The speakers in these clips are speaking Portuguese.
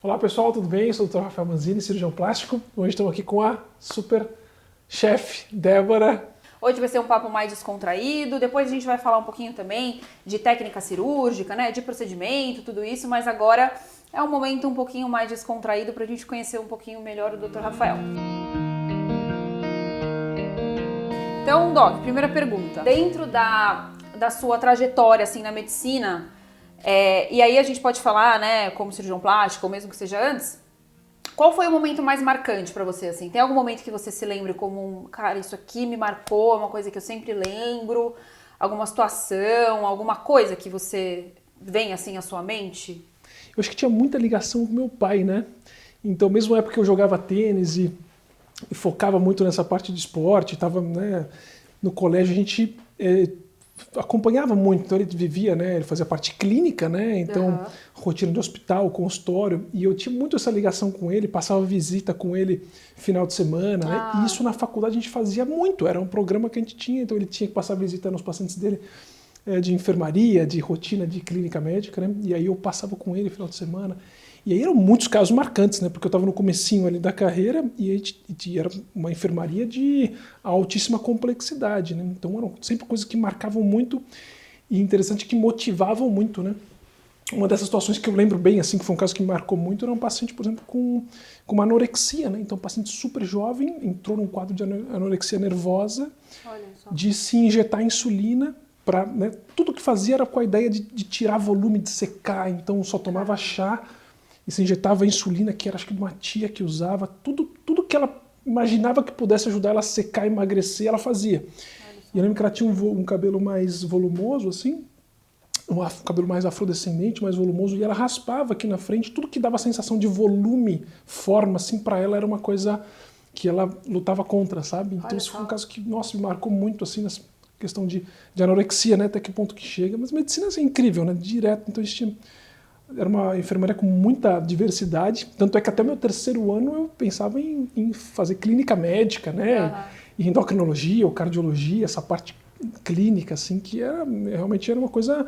Olá pessoal, tudo bem? Eu sou o Dr. Rafael Manzini, cirurgião plástico. Hoje estamos aqui com a super chefe Débora. Hoje vai ser um papo mais descontraído, depois a gente vai falar um pouquinho também de técnica cirúrgica, né, de procedimento, tudo isso, mas agora é um momento um pouquinho mais descontraído para a gente conhecer um pouquinho melhor o Dr. Rafael. Então, Doc, primeira pergunta. Dentro da sua trajetória assim, na medicina, e aí a gente pode falar, né, como cirurgião plástico, ou mesmo que seja antes, qual foi o momento mais marcante pra você, assim? Tem algum momento que você se lembre como, cara, isso aqui me marcou, é uma coisa que eu sempre lembro, alguma situação, alguma coisa que você vem, assim, à sua mente? Eu acho que tinha muita ligação com meu pai, né? Então, mesmo na época que eu jogava tênis e focava muito nessa parte de esporte, estava, né, no colégio, a gente acompanhava muito, então ele vivia, né, ele fazia parte clínica, né, então rotina de hospital, consultório, e eu tinha muito essa ligação com ele, passava visita com ele final de semana, né, e isso na faculdade a gente fazia muito, era um programa que a gente tinha, então ele tinha que passar visita nos pacientes dele de enfermaria, de rotina de clínica médica, né, e aí eu passava com ele final de semana. E aí eram muitos casos marcantes, né? Porque eu estava no comecinho ali da carreira e era uma enfermaria de altíssima complexidade, né? Então eram sempre coisas que marcavam muito e interessante que motivavam muito, né? Uma dessas situações que eu lembro bem, assim, que foi um caso que me marcou muito, era um paciente, por exemplo, com uma anorexia, né? Então um paciente super jovem entrou num quadro de anorexia nervosa, de se injetar insulina. Né, tudo que fazia era com a ideia de tirar volume, de secar, então só tomava chá e se injetava insulina, que era acho que de uma tia que usava, tudo que ela imaginava que pudesse ajudar ela a secar e emagrecer, ela fazia. E eu lembro que ela tinha um cabelo mais volumoso, assim, um cabelo mais afrodescendente, mais volumoso, e ela raspava aqui na frente, tudo que dava a sensação de volume, forma, assim, para ela era uma coisa que ela lutava contra, sabe? Então isso foi um caso que, nossa, me marcou muito, assim, nessa questão de anorexia, né, até que ponto que chega, mas medicina é incrível, né, direto, então a gente tinha... Era uma enfermaria com muita diversidade, tanto é que até meu terceiro ano eu pensava em fazer clínica médica, né? E endocrinologia ou cardiologia, essa parte clínica, assim, que realmente era uma coisa,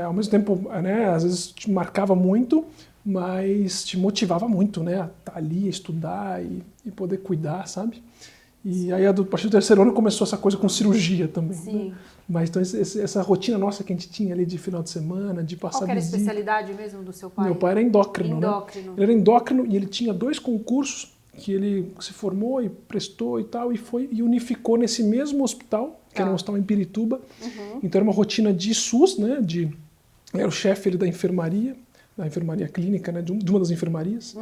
ao mesmo tempo, né? Às vezes te marcava muito, mas te motivava muito, né? A estar ali, a estudar e poder cuidar, sabe? E aí, a partir do terceiro ano, começou essa coisa com cirurgia também. Sim. Né? Mas então, essa rotina nossa que a gente tinha ali de final de semana, de passar Qual que era a visita. especialidade mesmo do seu pai? Meu pai era endócrino, né? Ele era endócrino e ele tinha 2 concursos que ele se formou e prestou e tal, e unificou nesse mesmo hospital, que era um hospital em Pirituba. Então, era uma rotina de SUS, né? Era o chefe da enfermaria clínica, né? De uma das enfermarias.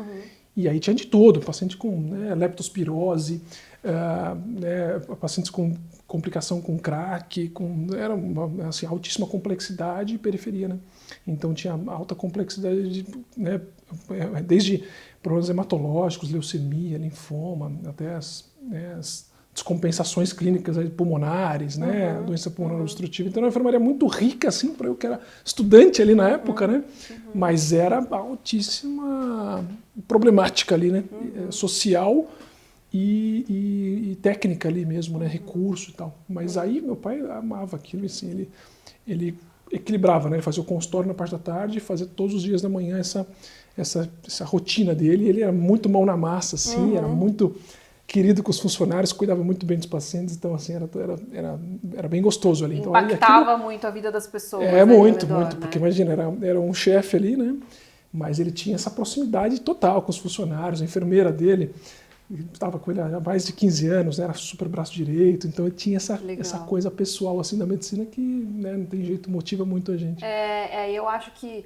E aí tinha de todo, paciente com, né, leptospirose, né, pacientes com complicação com crack, era uma, assim, altíssima complexidade e periferia, né? Então tinha alta complexidade, né, desde problemas hematológicos, leucemia, linfoma, até as descompensações clínicas pulmonares, né, doença pulmonar obstrutiva. Então era uma enfermaria muito rica, assim, para eu que era estudante ali na época, né? Mas era altíssima problemática ali, né? Social e técnica ali mesmo, né? Recurso e tal. Mas aí meu pai amava aquilo, assim, ele equilibrava, né? Ele fazia o consultório na parte da tarde e fazia todos os dias da manhã essa rotina dele. Ele era muito mão na massa, assim, era muito querido com os funcionários, cuidava muito bem dos pacientes, então assim, era bem gostoso ali. Impactava então, muito a vida das pessoas. Muito, redor, muito, né? porque imagina, era um chefe ali, né? Mas ele tinha essa proximidade total com os funcionários, a enfermeira dele estava com ele há mais de 15 anos, né? Era super braço direito, então ele tinha essa coisa pessoal assim da medicina que, né, não tem jeito, motiva muito a gente. Eu acho que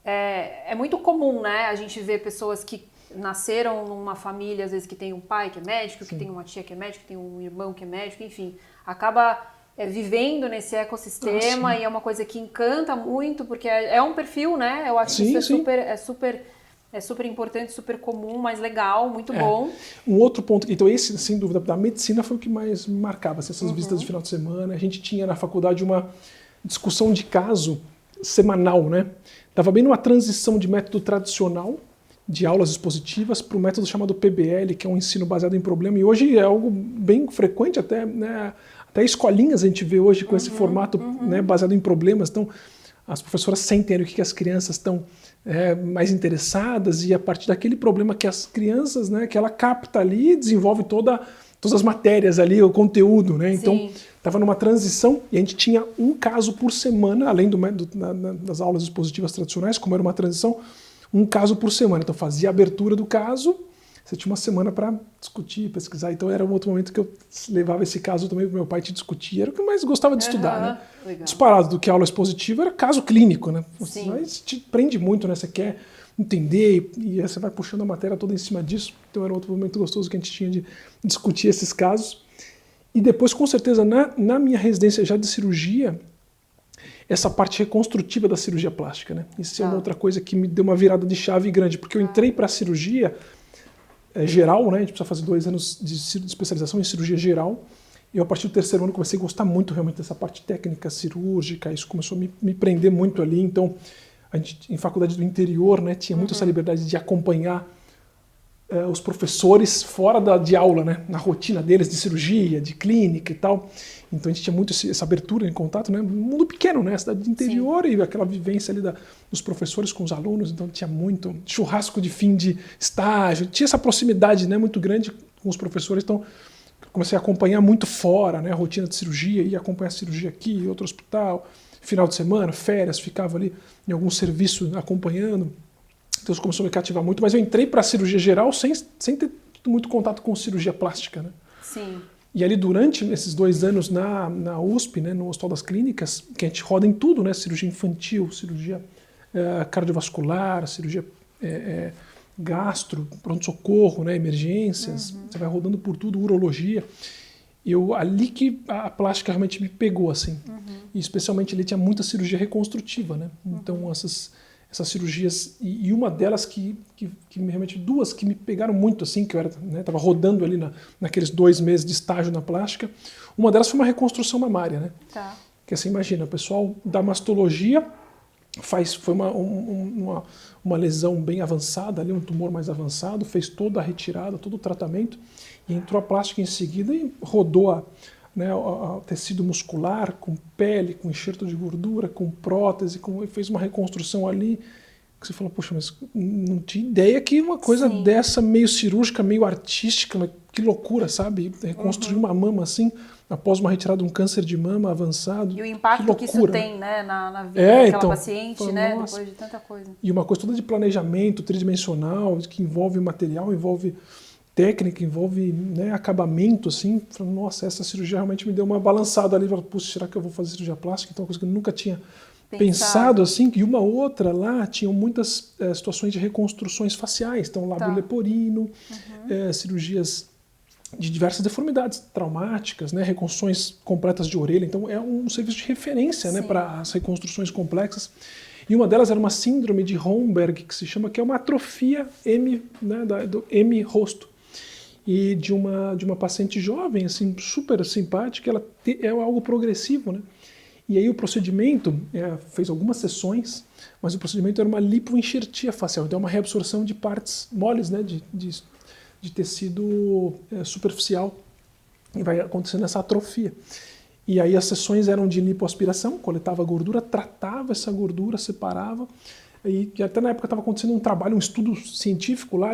é muito comum, né, a gente ver pessoas que nasceram numa família, às vezes, que tem um pai que é médico, que tem uma tia que é médica, que tem um irmão que é médico, enfim, acaba vivendo nesse ecossistema e é uma coisa que encanta muito, porque é um perfil, né? Eu acho que isso é super importante, super comum, mas legal, muito bom. Um outro ponto, então esse, sem dúvida, da medicina foi o que mais me marcava, essas visitas de final de semana. A gente tinha na faculdade uma discussão de caso semanal, né? Estava bem numa transição de método tradicional, de aulas expositivas, para o método chamado PBL, que é um ensino baseado em problema, e hoje é algo bem frequente, até, né, até escolinhas a gente vê hoje com esse formato, né, baseado em problemas. Então, as professoras sentem o que as crianças estão mais interessadas e a partir daquele problema que as crianças, né, que ela capta ali, desenvolve todas as matérias ali, o conteúdo, né? Então, estava numa transição e a gente tinha um caso por semana, além das aulas expositivas tradicionais, como era uma transição, um caso por semana. Então, fazia a abertura do caso, você tinha uma semana para discutir, pesquisar. Então, era um outro momento que eu levava esse caso também para meu pai te discutir. Era o que eu mais gostava de estudar, né? Legal. Disparado do que aula expositiva, era caso clínico, né? Sim. Mas te prende muito, né? Você quer entender e você vai puxando a matéria toda em cima disso. Então, era outro momento gostoso que a gente tinha de discutir esses casos. E depois, com certeza, na minha residência já de cirurgia, essa parte reconstrutiva da cirurgia plástica, né? Isso é uma outra coisa que me deu uma virada de chave grande, porque eu entrei para a cirurgia geral, né? A gente precisa fazer 2 anos de especialização em cirurgia geral. E eu, a partir do 3º ano, comecei a gostar muito realmente dessa parte técnica, cirúrgica. Isso começou a me prender muito ali. Então, a gente, em faculdade do interior, né, tinha muito essa liberdade de acompanhar os professores fora de aula, né, na rotina deles de cirurgia, de clínica e tal. Então, a gente tinha muito essa abertura em contato, né? Um mundo pequeno, né? Cidade de interior. Sim. E aquela vivência ali dos professores com os alunos. Então, tinha muito churrasco de fim de estágio. Tinha essa proximidade, né, muito grande com os professores. Então, comecei a acompanhar muito fora, né, a rotina de cirurgia, ia acompanhar a cirurgia aqui, em outro hospital, final de semana, férias, ficava ali em algum serviço acompanhando. Então isso começou a me cativar muito, mas eu entrei para a cirurgia geral sem ter muito contato com cirurgia plástica, né? Sim. E ali durante esses 2 anos na USP, né, no Hospital das Clínicas, que a gente roda em tudo, né, cirurgia infantil, cirurgia cardiovascular, cirurgia gastro, pronto-socorro, né, emergências, você vai rodando por tudo, urologia. Ali que a plástica realmente me pegou, assim. E especialmente ali tinha muita cirurgia reconstrutiva, né? Então essas cirurgias, e uma delas que realmente, 2 que me pegaram muito, assim, que eu estava rodando ali naqueles 2 meses de estágio na plástica. Uma delas foi uma reconstrução mamária, né? Tá. Que assim, imagina, o pessoal da mastologia foi uma lesão bem avançada, ali, um tumor mais avançado, fez toda a retirada, todo o tratamento, e entrou a plástica em seguida e rodou o tecido muscular, com pele, com enxerto de gordura, com prótese, fez uma reconstrução ali, que você fala, poxa, mas não tinha ideia que uma coisa dessa, meio cirúrgica, meio artística, mas que loucura, sabe? Reconstruir uma mama assim, após uma retirada de um câncer de mama avançado. E o impacto que isso tem, né, na vida daquela paciente, né, nossa. Depois de tanta coisa. E uma coisa toda de planejamento tridimensional, que envolve material, envolve técnica, envolve, né, acabamento, assim. Nossa, essa cirurgia realmente me deu uma balançada ali. Puxa, será que eu vou fazer cirurgia plástica? Então, uma coisa que eu nunca tinha pensado assim. E uma outra lá, tinham muitas situações de reconstruções faciais. Então, lábio leporino, cirurgias de diversas deformidades traumáticas, né, reconstruções completas de orelha. Então, é um serviço de referência, né, para as reconstruções complexas. E uma delas era uma síndrome de Romberg, que se chama, que é uma atrofia do M-rosto. E de uma paciente jovem, assim, super simpática, ela é algo progressivo, né? E aí o procedimento, fez algumas sessões, mas o procedimento era uma lipoenxertia facial, então é uma reabsorção de partes moles, né, de tecido superficial, e vai acontecendo essa atrofia. E aí as sessões eram de lipoaspiração, coletava a gordura, tratava essa gordura, separava, e até na época estava acontecendo um trabalho, um estudo científico lá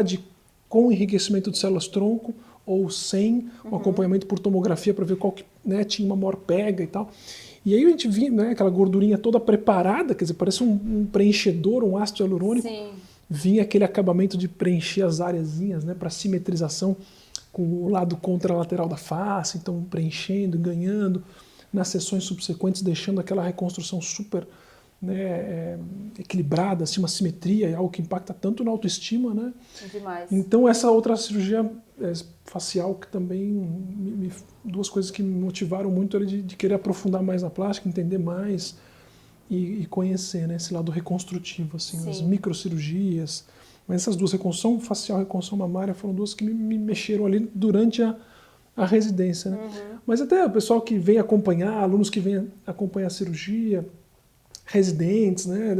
com enriquecimento de células-tronco ou sem, um acompanhamento por tomografia para ver qual que, né, tinha uma maior pega e tal. E aí a gente via, né, aquela gordurinha toda preparada, quer dizer, parece um preenchedor, um ácido hialurônico. Sim. Vinha aquele acabamento de preencher as areazinhas, né, para simetrização com o lado contralateral da face, então preenchendo, ganhando, nas sessões subsequentes deixando aquela reconstrução super, né, equilibrada, assim, uma simetria, algo que impacta tanto na autoestima, né? Demais. Então essa outra cirurgia facial que também, 2 coisas que me motivaram muito era de querer aprofundar mais na plástica, entender mais e conhecer, né, esse lado reconstrutivo, assim, as microcirurgias. Mas essas 2, reconstrução facial e reconstrução mamária, foram 2 que me mexeram ali durante a residência, né? Mas até o pessoal que vem acompanhar, alunos que vêm acompanhar a cirurgia, residentes, né,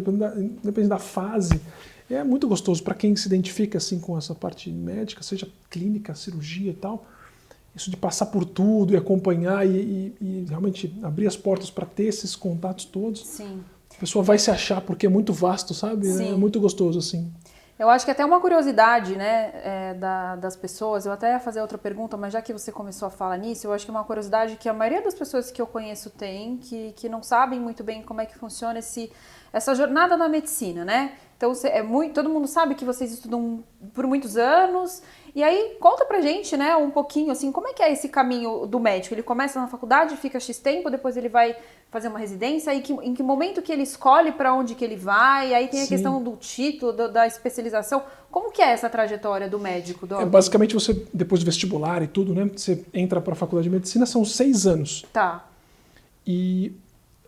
depende da fase, é muito gostoso para quem se identifica assim com essa parte médica, seja clínica, cirurgia e tal, isso de passar por tudo e acompanhar e realmente abrir as portas para ter esses contatos todos. Sim. A pessoa vai se achar porque é muito vasto, sabe? Sim. É muito gostoso, assim. Eu acho que até uma curiosidade, né, das pessoas, eu até ia fazer outra pergunta, mas já que você começou a falar nisso, eu acho que é uma curiosidade que a maioria das pessoas que eu conheço tem, que não sabem muito bem como é que funciona essa jornada na medicina, né? Então, todo mundo sabe que vocês estudam por muitos anos, e aí conta pra gente, né, um pouquinho, assim, como é que é esse caminho do médico? Ele começa na faculdade, fica X tempo, depois ele vai fazer uma residência, e em que momento que ele escolhe para onde que ele vai, aí tem a questão do título, da especialização. Como que é essa trajetória do médico, Doc? Basicamente, você, depois do vestibular e tudo, né? Você entra para a faculdade de medicina, são 6 anos. Tá. E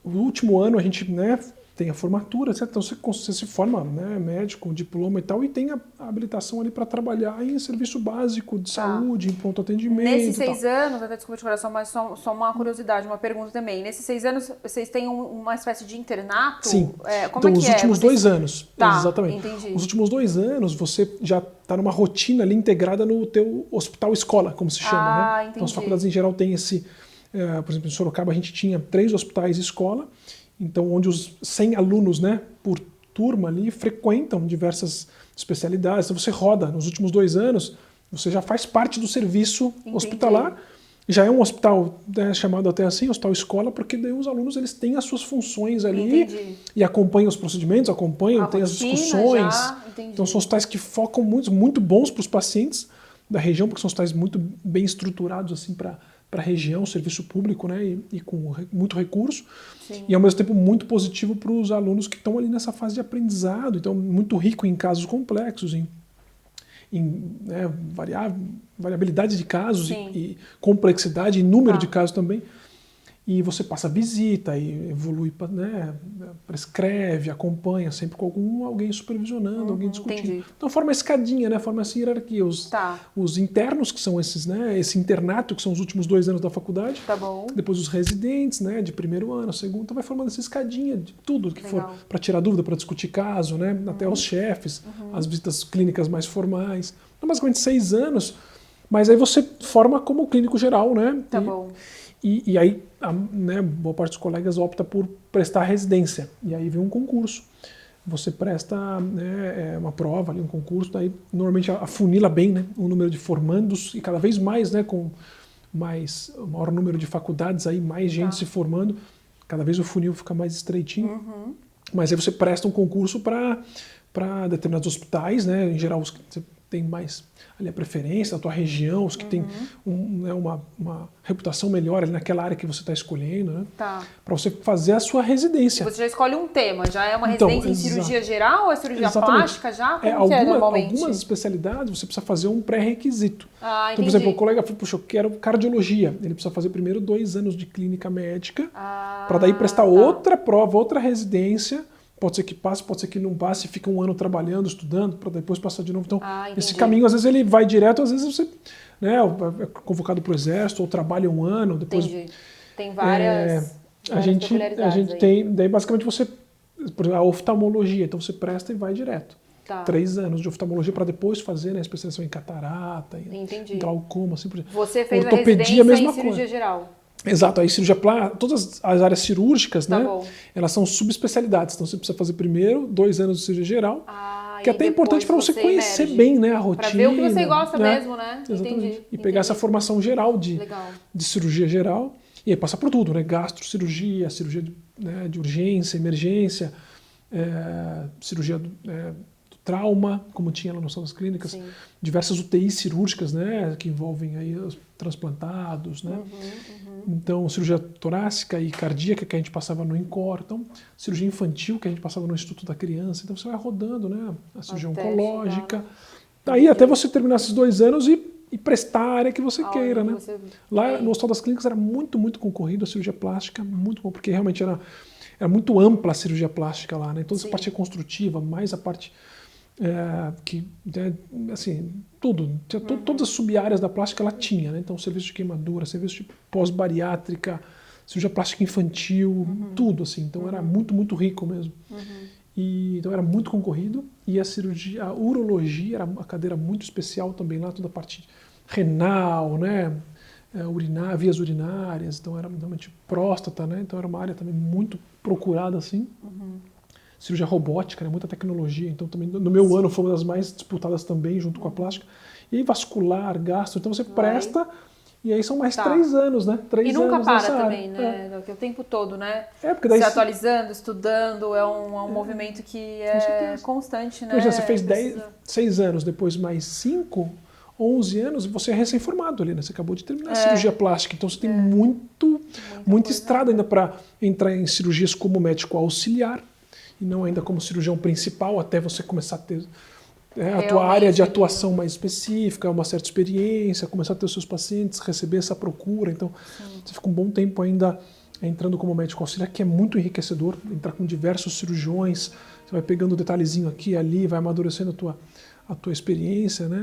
o último ano a gente, né, tem a formatura, etc. Então você se forma, né, médico, com diploma e tal, e tem a habilitação ali para trabalhar em serviço básico de saúde, em pronto atendimento. Nesses 6 anos, até desculpa de coração, mas só uma curiosidade, uma pergunta também. Nesses 6 anos, vocês têm uma espécie de internato? Sim. Como então, os últimos 2 anos. Tá, exatamente. Entendi. Os últimos 2 anos, você já está numa rotina ali integrada no teu hospital-escola, como se chama, né? Entendi. Então, as faculdades em geral têm esse... por exemplo, em Sorocaba a gente tinha 3 hospitais-escola, então onde os 100 alunos, né, por turma ali frequentam diversas especialidades. Então você roda nos últimos 2 anos, você já faz parte do serviço hospitalar. Já é um hospital, né, chamado até assim, hospital-escola, porque daí os alunos eles têm as suas funções ali e acompanham os procedimentos, tem as discussões. Então são hospitais que focam muito bons para os pacientes da região, porque são hospitais muito bem estruturados assim para a região, serviço público, né, e com muito recurso. Sim. E ao mesmo tempo muito positivo para os alunos que estão ali nessa fase de aprendizado, então muito rico em casos complexos, em né, variabilidade de casos e complexidade e número de casos também. E você passa a visita e evolui, né, prescreve, acompanha, sempre com alguém supervisionando, alguém discutindo. Entendi. Então forma a escadinha, né, forma essa hierarquia. Os internos, que são esses, né, esse internato, que são os últimos 2 anos da faculdade. Tá bom. Depois os residentes, né, de primeiro ano, segundo. Então vai formando essa escadinha de tudo que for para tirar dúvida, para discutir caso, né, até os chefes, as visitas clínicas mais formais. Então basicamente 6 anos, mas aí você forma como clínico geral, né? Tá bom. E aí, né, boa parte dos colegas opta por prestar residência. E aí vem um concurso. Você presta, né, uma prova, ali, um concurso, daí normalmente afunila bem, né, o número de formandos e cada vez mais, né, com maior número de faculdades, aí, mais gente se formando, cada vez o funil fica mais estreitinho. Mas aí você presta um concurso para determinados hospitais, né, em geral os que você tem mais ali a preferência da tua região, os que têm né, uma reputação melhor ali naquela área que você está escolhendo, né? Para você fazer a sua residência. Você já escolhe um tema, já é uma residência em cirurgia geral ou é cirurgia plástica já? Como que é normalmente? Algumas especialidades você precisa fazer um pré-requisito. Então, por exemplo, o colega falou, puxa, eu quero cardiologia. Ele precisa fazer primeiro 2 anos de clínica médica, para daí prestar outra prova, outra residência. Pode ser que passe, pode ser que não passe, fica um ano trabalhando, estudando, para depois passar de novo. Então, esse caminho, às vezes, ele vai direto, às vezes você, né, é convocado para o exército, ou trabalha um ano, depois... Entendi. Tem várias a gente tem, daí basicamente você, por exemplo, a oftalmologia, então você presta e vai direto. 3 anos de oftalmologia para depois fazer, né, especialização em catarata, em glaucoma, assim por exemplo. Você fez ortopedia, a residência em cirurgia geral. Exato, aí cirurgia plástica, todas as áreas cirúrgicas, né, elas são subespecialidades, então você precisa fazer primeiro 2 anos de cirurgia geral, que é até importante para você conhecer bem, né, a rotina. Para ver o que você gosta mesmo, né? Exatamente. E pegar essa formação geral de cirurgia geral, e aí passar por tudo, né, gastrocirurgia, cirurgia de urgência, emergência, cirurgia do trauma, como tinha lá no São das Clínicas, diversas UTIs cirúrgicas, né, que envolvem aí os transplantados, né? Então, cirurgia torácica e cardíaca que a gente passava no INCOR, então, cirurgia infantil que a gente passava no Instituto da Criança, então você vai rodando, né, a cirurgia oncológica, daí até você terminar esses 2 anos e prestar a área que você queira, né? Lá no Hospital das Clínicas era muito concorrido a cirurgia plástica, muito bom, porque realmente era muito ampla a cirurgia plástica lá, né? Toda essa parte construtiva, mais a parte assim, tudo, todas as sub-áreas da plástica ela tinha, né? Então serviço de queimadura, serviço de pós-bariátrica, cirurgia plástica infantil, tudo assim, então era muito rico mesmo. E então era muito concorrido, e a urologia era uma cadeira muito especial também lá, toda a parte renal, né, vias urinárias, então era realmente próstata, né? Então era uma área também muito procurada assim. Cirurgia robótica, né? Muita tecnologia, então também no meu ano foi uma das mais disputadas também, junto com a plástica. E aí vascular, gastro, então você presta, e aí são mais 3 anos, né? 3 E nunca anos para nessa também, área. né? O tempo todo, né? Porque daí se atualizando, estudando, é um movimento que é constante, né? Imagina, você fez 6 anos, depois mais 5, 11 anos, você é recém-formado ali, né? Você acabou de terminar a cirurgia plástica, então você tem muita estrada ainda para entrar em cirurgias como médico auxiliar, e não ainda como cirurgião principal, até você começar a ter a tua área de atuação mais específica, uma certa experiência, começar a ter os seus pacientes, receber essa procura. Então, você fica um bom tempo ainda entrando como médico auxiliar, que é muito enriquecedor, entrar com diversos cirurgiões, você vai pegando um detalhezinho aqui e ali, vai amadurecendo a tua experiência, né?